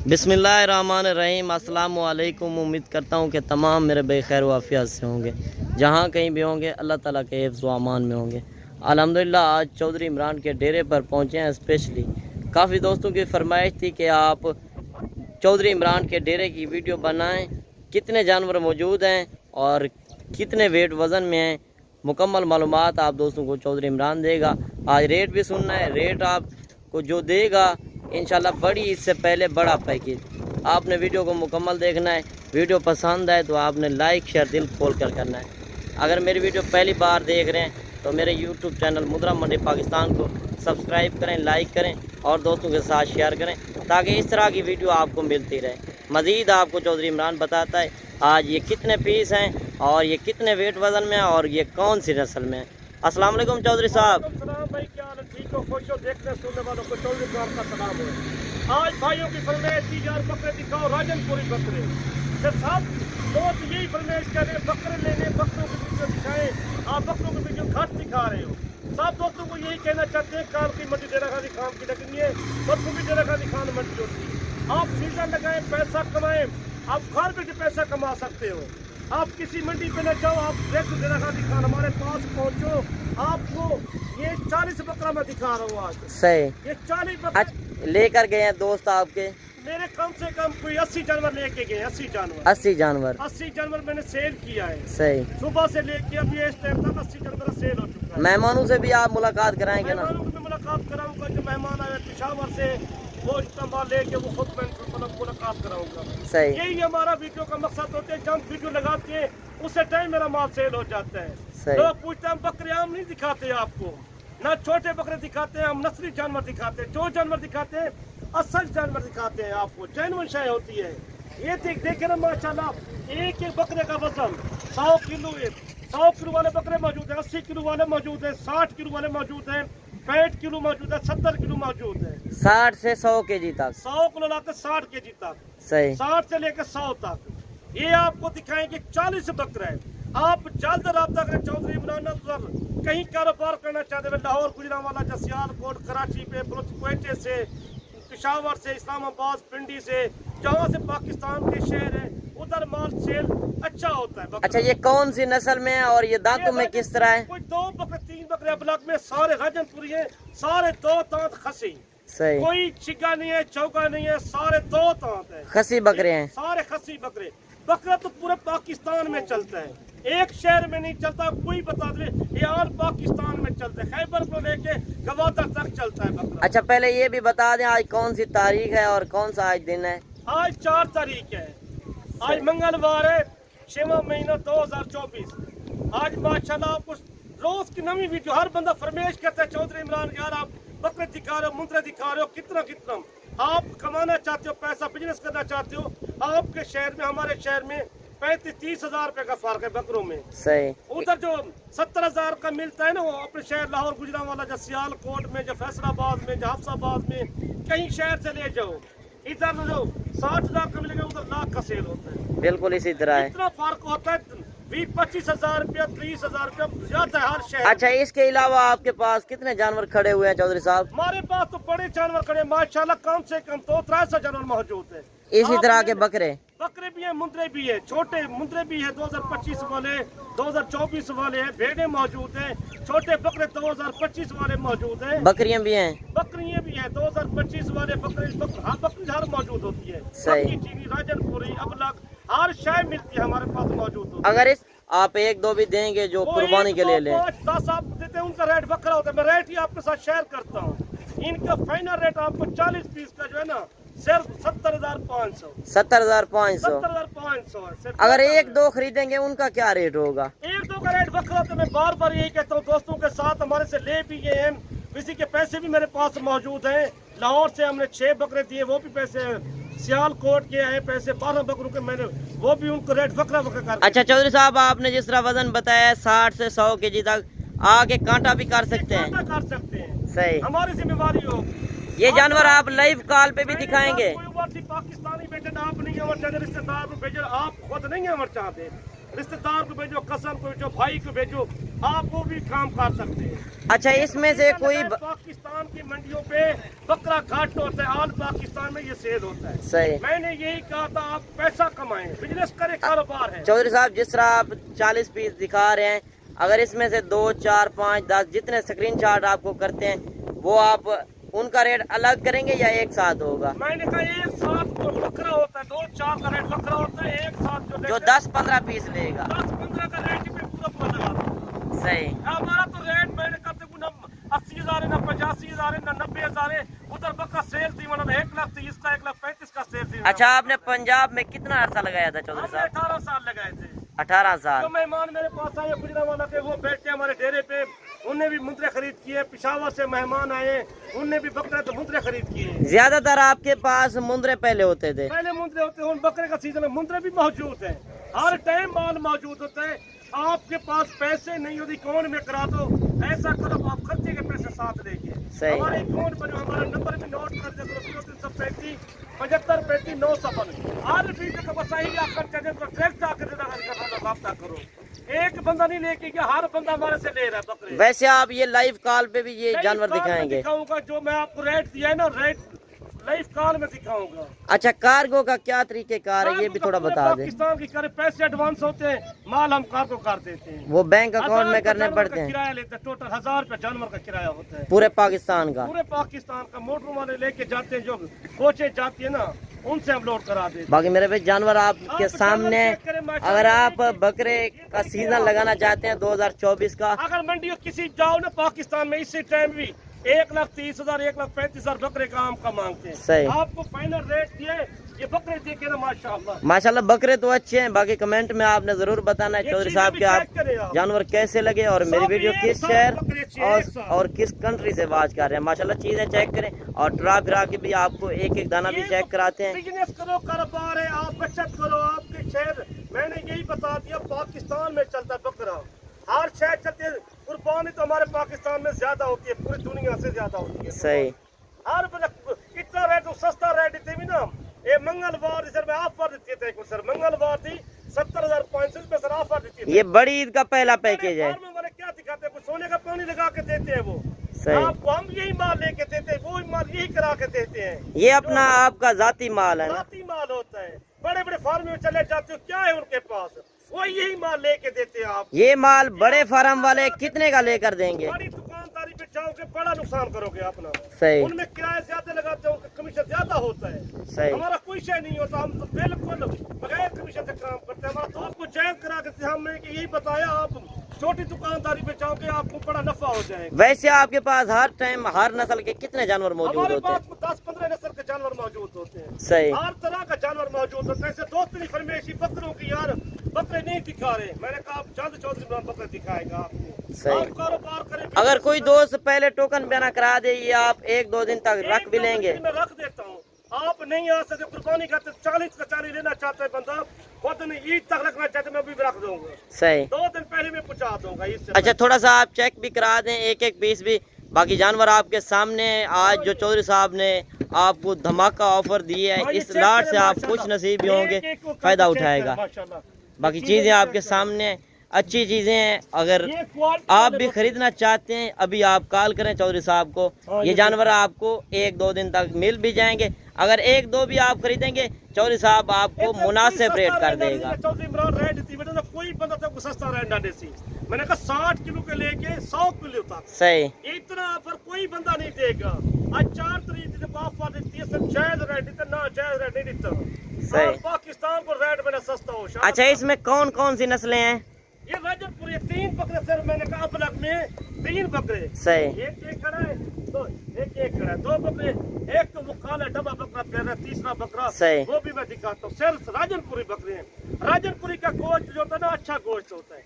بسم اللہ الرحمن الرحیم۔ السلام علیکم۔ امید کرتا ہوں کہ تمام میرے بے خیر و عافیت سے ہوں گے، جہاں کہیں بھی ہوں گے اللہ تعالیٰ کے حفظ و امان میں ہوں گے۔ الحمدللہ آج چودھری عمران کے ڈیرے پر پہنچے ہیں اسپیشلی۔ کافی دوستوں کی فرمائش تھی کہ آپ چودھری عمران کے ڈیرے کی ویڈیو بنائیں، کتنے جانور موجود ہیں اور کتنے ویٹ وزن میں ہیں، مکمل معلومات آپ دوستوں کو چودھری عمران دے گا۔ آج ریٹ بھی سننا ہے، ریٹ آپ کو جو دے گا انشاءاللہ بڑی اس سے پہلے بڑا پیکیج۔ آپ نے ویڈیو کو مکمل دیکھنا ہے، ویڈیو پسند ہے تو آپ نے لائک شیئر دل کھول کر کرنا ہے۔ اگر میری ویڈیو پہلی بار دیکھ رہے ہیں تو میرے یوٹیوب چینل مدرا منڈی پاکستان کو سبسکرائب کریں، لائک کریں اور دوستوں کے ساتھ شیئر کریں تاکہ اس طرح کی ویڈیو آپ کو ملتی رہے۔ مزید آپ کو چودھری عمران بتاتا ہے آج یہ کتنے پیس ہیں اور یہ کتنے ویٹ وزن میں ہیں اور یہ کون سی نسل میں ہیں۔ السلام علیکم چودھری صاحب۔ السلام بھائی، کیا حال ہے؟ ٹھیک ہو؟ خوش ہو؟ دیکھنے سننے والوں کو چودھری عمران کا سلام ہے۔ آج بھائیوں کی فرمائش تھی یار بکرے دکھاؤ، راجن پوری بکرے سے سب دوست یہی فرمائش کریں، بکرے لینے، بکروں کی ویڈیو دکھائیں۔ آپ بکروں کی ویڈیو گھٹ دکھا رہے ہو۔ سب دوستوں کو یہی کہنا چاہتے ہیں کال کی منڈی ڈیرہ غازی خان کی لگنی ہے، پرسوں کی ڈیرہ غازی خان منڈی ہوتی ہے۔ آپ سیزن لگائیں، پیسہ کمائیں، آپ گھر بیٹھے پیسہ کما سکتے ہو۔ آپ کسی منڈی پہ نہ جاؤ، آپ ڈائریکٹ ڈیرہ غازی خان ہمارے پاس پہنچو۔ آپ کو یہ 40 بکرا میں دکھا رہا ہوں آج۔ صحیح، یہ 40 بکرا لے کر گئے ہیں دوست آپ کے؟ میرے کم سے کم کوئی 80 جانور لے کے گئے، 80 جانور 80 جانور میں نے سیل کیا ہے۔ صحیح، صبح سے لے کے ابھی اس ٹائم تک 80 جانور سیل ہو چکا ہے۔ مہمانوں سے بھی آپ ملاقات کرائیں گے نا؟ مہمانوں سے ملاقات کراؤں گا، جو مہمان آئے پشاور سے وہ استعمال لے کے وہ خود میں ملاقات کراؤں گا۔ صحیح، یہی ہمارا ویڈیو کا مقصد ہوتا ہے، جب ہم ویڈیو لگاتے ہیں اسے ٹائم میرا مال سیل ہو جاتا ہے۔ صحیح، لوگ پوچھتے ہیں ہم بکرے عام نہیں دکھاتے آپ کو، نہ چھوٹے بکرے دکھاتے ہیں، ہم نسلی جانور دکھاتے ہیں۔ جو جانور دکھاتے ہیں اصل جانور دکھاتے ہیں آپ کو، جینون شے ہوتی ہے۔ یہ دیکھیں نا ماشاءاللہ، ایک ایک بکرے کا وزن 100 کلو ہے۔ 100 کلو والے بکرے موجود ہیں، 80 کلو والے موجود ہیں، 60 کلو والے موجود ہیں، 65 کلو موجود ہے، 70 کلو موجود ہے۔ 60 سے 100 کے جی تک؟ 100 کلو لا کے 60 کے جی تک، صحیح، 60 سے لے کے 100 تک یہ آپ کو دکھائیں گے 40 بکرے۔ آپ جلد رابطہ کریں چودھری عمران نظر، کہیں کاروبار کرنا چاہتے ہیں لاہور، گجرانوالہ، جسیال کوٹ، کراچی پہ، کوئٹے سے، پشاور سے، اسلام آباد، پنڈی سے، جہاں سے پاکستان کے شہر ہیں ادھر مال سیل اچھا ہوتا ہے۔ اچھا یہ کون سی نسل میں ہے اور یہ دانتوں میں کس طرح ہے؟ کوئی 2 بکرے 3 بکرے ابلاغ میں سارے راجن پوری ہیں، سارے 2 دانت خسی، صحیح، کوئی چھگا نہیں ہے، چوکا نہیں ہے، سارے 2 دانت ہیں، خسی بکرے ہیں؟ سارے خسی بکرے۔ بکرا تو پورے پاکستان میں چلتا ہے، ایک شہر میں نہیں چلتا، کوئی بتا دے، یہ آل پاکستان میں چلتا ہے، خیبر کو لے کے گوادر تک چلتا ہے بکرا۔ اچھا پہلے یہ بھی بتا دیں آج کون سی تاریخ ہے اور کون سا آج دن ہے؟ آج 4 تاریخ ہے، آج منگلوار ہے، 6واں مہینہ 2024۔ آج ماشاءاللہ آپ کو روز کی نئی ویڈیو، ہر بندہ فرمائش کرتا ہے چودھری عمران یار آپ بکرے دکھا رہے ہو، منترے دکھا رہے ہو، کتنا کتنا آپ کمانا چاہتے ہو، پیسہ بزنس کرنا چاہتے ہو۔ آپ کے شہر میں، ہمارے شہر میں 35-30 ہزار روپے کا فرق ہے بکروں میں۔ صحیح، ادھر جو 70 ہزار کا ملتا ہے نا، وہ اپنے شہر لاہور، گجرانوالہ، جسیال کوٹ میں، جو فیصل آباد میں، جو حفص آباد میں، کہیں شہر سے لے جاؤ، ادھر جو 60 ہزار کا ملے گا ادھر لاکھ کا سیل ہوتا ہے۔ بالکل اسی طرح ہے۔ اتنا فرق ہوتا ہے، 25 ہزار روپیہ، 30 ہزار روپیہ زیادہ ہے ہر شہر۔ اچھا اس کے علاوہ آپ کے پاس کتنے جانور کھڑے ہوئے ہیں چودھری صاحب؟ ہمارے پاس تو بڑے جانور کھڑے ماشاءاللہ، کم سے کم 200-300 جانور موجود ہیں۔ اسی طرح کے بکرے بھی ہیں، مندرے بھی ہیں، چھوٹے مندرے بھی ہیں 2025 والے، 2024 والے ہیں، بھیڑیں موجود ہیں، چھوٹے بکرے 2025 والے موجود ہیں، بکریاں بھی ہیں؟ بکریاں بھی ہیں 2025 والے بکری ہر موجود ہوتی ہے۔ صحیح، بکری چینی، راجن پوری، ابلغ، ہر شے ملتی ہے ہمارے پاس موجود ہوتی ہے۔ اگر اس آپ 1-2 بھی دیں گے جو قربانی کے لیے لیں؟ 5-10 آپ دیتے ہیں، ان کا ریٹ بکرا ہوتا ہے، میں ریٹ ہی آپ کے ساتھ شیئر کرتا ہوں۔ ان کا فائنل ریٹ آپ کو 40 پیس کا جو ہے نا صرف 70,500 70,500 ہے۔ اگر 1-2 خریدیں گے ان کا کیا ریٹ ہوگا؟ 1-2 کا ریٹ بکرا ہوتا ہے۔ میں بار بار یہی کہتا ہوں، دوستوں کے ساتھ ہمارے سے لے بھی گئے ہیں، کسی کے پیسے بھی میرے پاس موجود ہیں۔ لاہور سے ہم نے 6 بکرے دیے، وہ بھی پیسے ہیں، سیال کوٹ کے آئے پیسے 12 بکروں کے، میں نے وہ بھی ان کو ریٹ بکرا کر۔ اچھا چودھری صاحب آپ نے جس طرح وزن بتایا 60 سے 100 کے جی تک، آگے کانٹا بھی کر سکتے ہیں؟ کر سکتے ہیں، صحیح، ہماری ذمہ داری ہوگی۔ یہ جانور آپ لائیو کال پہ بھی دکھائیں گے؟ پاکستانی بیٹے آپ نہیں امر چاہتے، رشتے دار بیٹے آپ خود نہیں امر چاہتے، रिश्तेदार को भेजो, कसन को भेजो, भाई को भेजो, आप वो भी काम कर सकते हैं। अच्छा, इसमें से कोई पाकिस्तान की मंडियों पे बकरा घाट होता है, ऑल पाकिस्तान में ये सेल होता है। सही। मैंने यही कहा था आप पैसा कमाएं, बिजनेस करें, कारोबार है। चौधरी साहब, जिस तरह आप 40 पीस दिखा रहे हैं, अगर इसमें से 2, 4, 5, 10 जितने स्क्रीनशॉट आपको करते हैं वो आप उनका रेट अलग करेंगे या एक साथ होगा? मैंने कहा एक साथ जो बकरा होता है 2-4 का रेट बकरा होता है, एक साथ जो 10-15 पीस लेगा 10-15 का रेट पे पूरा लगा। सही। हमारा तो रेट मैंने करते ना 80,000 है, ना 85,000 है, ना 90,000 है। उधर बकरा सेल थी मतलब 1,30,000 का, 1,35,000 का सेल थी। अच्छा, आपने पंजाब में कितना अर्सा लगाया था चौधरी साहब? 18 साल लगाए थे। 18 साल। जो मेहमान मेरे पास आए गुजरावाला के, वो बैठे हमारे डेरे पे, उनने भी मुंद्रे खरीद किए। पिशावर से मेहमान आए, उनने भी बकरे तो मुंद्रे खरीद किए। ज्यादातर आपके पास मुंद्रे पहले होते थे? पहले मुंद्रे होते हैं, बकरे का सीजन है, मुंद्रे भी मौजूद है, हर टाइम माल मौजूद होता है। आपके पास पैसे नहीं होती अकाउंट में करा दो, ऐसा करो आप खर्चे के पैसे साथ लेके हमारे अकाउंट पर हमारा नंबर भी नोट कर दे, 335 75 35 955। हर फीस का बसाई आकर ट्रैक्टर आकर रब्ता करो। एक बंदा नहीं लेके गया, हर बंदा हमारे से ले रहा है बकरे। वैसे आप ये लाइव कॉल पे भी ये जानवर दिखाएंगे? दिखाऊंगा, जो मैं आपको रेट दिया है ना, रेट लाइव कॉल में दिखाऊंगा। अच्छा, कार्गो का क्या तरीकेकार है ये भी थोड़ा बता दें। पाकिस्तान की करे पैसे एडवांस होते हैं, माल हम कार्गो कर देते हैं, वो बैंक अकाउंट में करने पड़ते हैं। किराया लेते हैं, टोटल 1000 रुपया जानवर का किराया होता है पूरे पाकिस्तान का? पूरे पाकिस्तान का। मोटर वाले लेके जाते हैं, जो कोचे जाती है ना, उनसे हम लोड करा देते हैं। बाकी मेरे भाई जानवर आपके सामने, अगर आप बकरे का सीजन लगाना चाहते हैं 2024 का, अगर मंडी किसी जाओ ना पाकिस्तान में, इसी टाइम भी 1,30,000 1,35,000 बकरे का आम का मांगते हैं। सही। आपको फाइनल रेट दिए, ये बकरे देखे ना माशाल्लाह। माशाल्लाह बकरे तो अच्छे हैं। बाकी कमेंट में आपने जरूर बताना है चौधरी साहब के आप जानवर कैसे लगे और मेरी वीडियो किस शहर और किस कंट्री से वाच कर रहे हैं। माशाल्लाह चीजें चेक करें और ट्रा फिरा के भी आपको एक एक दाना भी चेक कराते हैं। बिजनेस करो, कारोबार है, आप बचत करो। आपके शहर मैंने यही बता दिया, पाकिस्तान में चलता है बकरा, हर शहर चलते हैं। कुर्बानी तो हमारे पाकिस्तान में ज्यादा होती है, पूरी दुनिया से ज्यादा होती है। सही। हर इतना रेट तो सस्ता रेट देते भी ना। ये मंगलवार सर मैं ऑफर देती थी, सर मंगलवार थी 70,500 रुपए सर ऑफर देती थी। ये बड़ी ईद का पहला पैकेज है। हमारे क्या दिखाते हैं, सोने का पानी लगा के देते हैं वो। सही। आपको हम यही माल लेके देते हैं, वो माल यही करा के देते हैं। ये अपना आपका जाती माल है? जाती माल होता है। बड़े बड़े फार्म में चले जाते हो, क्या है उनके पास, वो यही माल लेके देते हैं। आप ये माल बड़े फार्म वाले कितने का लेकर देंगे? बड़ी दुकानदारी पे जाओगे, बड़ा नुकसान करोगे अपना। सही। उनमें किराया ज्यादा लगाते हो, उनका कमीशन ज्यादा होता है। सही। हमारा कोई शय नहीं होता, हम तो बिल्कुल बगैर कमीशन से काम करते हैं। हमारा दोस्त को जायज करा के हमने यही बताया, आप छोटी दुकानदारी पे जाओगे आपको बड़ा नफा हो जाएगा। वैसे आपके पास हर टाइम हर नस्ल के कितने जानवर मौजूद हमारे होते हैं? पास 10-15 नस्ल के जानवर मौजूद होते हैं। सही। हर तरह का जानवर मौजूद होता है। ऐसे दोस्त नहीं फरमाइशी बकरों की, यार बकरे नहीं दिखा रहे, मैंने कहा आप जल्द चौधरी बकरे दिखाएगा आपको। सही। आप कारोबार करें। अगर कोई दोस्त पहले टोकन बयाना करा दे, ये आप 1-2 दिन तक रख भी लेंगे? मैं रख देता हूँ, आप नहीं आ सकते, कुर्बानी करते 40 का 40 लेना चाहते हैं बंदा, खुद नहीं ईद तक रखना चाहते, मैं भी रख दूंगा। सही। 2 दिन पहले मैं पहुँचा दूंगा इससे। अच्छा, थोड़ा सा आप चेक भी करा दें एक एक पीस भी। बाकी जानवर आपके सामने आज जो चौधरी साहब ने आपको धमाका ऑफर दी है, इस लाट से आप खुश नसीब भी होंगे, फायदा उठाएगा। बाकी चीजें आपके सामने अच्छी चीजें हैं। अगर आप भी खरीदना चाहते हैं अभी आप कॉल करें चौधरी साहब को। ये जानवर आपको 1-2 दिन तक मिल भी जाएंगे। अगर 1-2 भी आप खरीदेंगे चौधरी साहब आपको मुनासिब रेट कर देगा। चौधरी इमरान रेट दी बेटा ना, कोई बंदा तक सस्ता रेट ना देसी। मैंने कहा 60 किलो के लेके 100 किलो तक। सही। इतना ऑफर कोई बंदा नहीं देगा। आज 4 तारीख जब ऑफर देती है, सब जायज रेट देता, ना जायज रेट नहीं देता। सही। पाकिस्तान को रेट मैंने सस्ता हो। अच्छा, इसमें कौन कौन सी नस्लें हैं? ये राजनपुर, ये 3 बकरे सर, मैंने कहा अपलक में 3 बकरे। सही। एक खड़ा है, तो एक खड़ा है, 2 बकरे, एक तो वो काला डब्बा बकरा फिर रहा है, तीसरा बकरा सही। वो भी मैं दिखाता हूँ। सिर्फ राजनपुरी बकरे हैं। राजनपुरी का गोश्त जो होता है ना, अच्छा गोश्त होता है।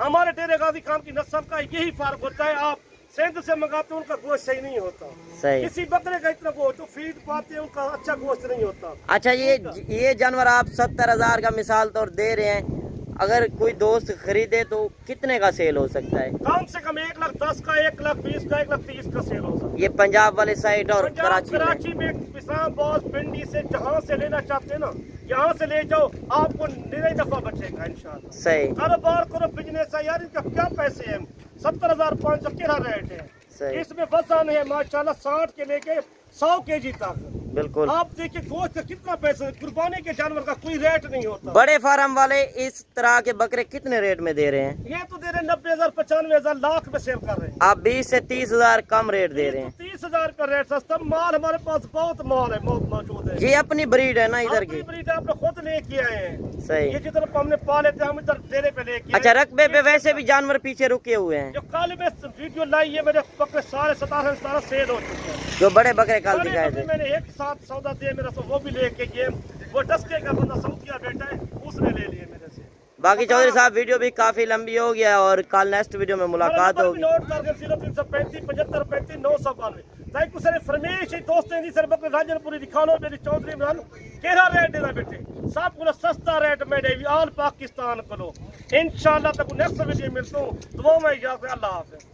हमारे डेरे गाजी खान की नस्ल का यही फर्क होता है। आप सिंध से मंगाते हैं, उनका गोश्त सही नहीं होता। सही। किसी बकरे का इतना गोश्त, जो फीड पाते हैं उनका अच्छा गोश्त नहीं होता। अच्छा, ये जानवर आप 70,000 का मिसाल तौर दे रहे हैं, अगर कोई दोस्त खरीदे तो कितने का सेल हो सकता है? कम से कम 1,10,000 का, 1,20,000 का, 1,30,000 का सेल हो सकता है। ये पंजाब वाले साइड और कराची में इस्लामाबाद, पिंडी से जहाँ से लेना चाहते हैं ना, यहाँ से ले जाओ, आपको निरे नफा बचेगा इंशाल्लाह। सही कारोबार करो, बिजनेस है यार, इनका क्या पैसे हैं? 70,500 क्या रेट है? सही इसमें वजन है माशाल्लाह 60 के लेके 100 केजी तक। बिल्कुल। आप देखिए गोश्त का कितना पैसा है, कुर्बानी के जानवर का कोई रेट नहीं होता। बड़े फार्म वाले इस तरह के बकरे कितने रेट में दे रहे हैं? ये तो दे रहे 90,000 95,000 लाख में सेल कर रहे हैं। आप 20 से 30,000 कम रेट दे रहे हैं। 30,000 का रेट सस्ता माल, हमारे पास बहुत माल है, मौजूद है। ये अपनी ब्रीड है ना इधर की? ब्रीड आपने खुद लेके आए हैं। सही। ये जिधर हमने पाले थे हम इधर डेरे पे लेके आए। अच्छा, रकबे पे वैसे भी जानवर पीछे रुके हुए हैं। जो कल में वीडियो लाई है, मेरे बकरे सारे 17 सेल हो चुके हैं। जो बड़े बकरे कल दिखाए थे, मैंने एक साथ सौदा दिया मेरा, तो वो भी लेके गए। वो डस्के का बंदा सऊदिया बेटा है, उसने ले लिए मेरे से। बाकी चौधरी साहब वीडियो भी काफी लंबी हो गया और कल नेक्स्ट वीडियो में मुलाकात होगी। नोट करके 0335 75 35 992। Thank you sir. फरमेश ही दोस्तें दी सर बकरे राजनपुरी दिखानो मेरी चौधरी इमरान केरा रेट देना बेटे, सब को सस्ता रेट में दे ऑल पाकिस्तान को। इंशाल्लाह तक नेक्स्ट वीडियो मिलता हूं। दुआ में इजाजत, अल्लाह हाफिज़।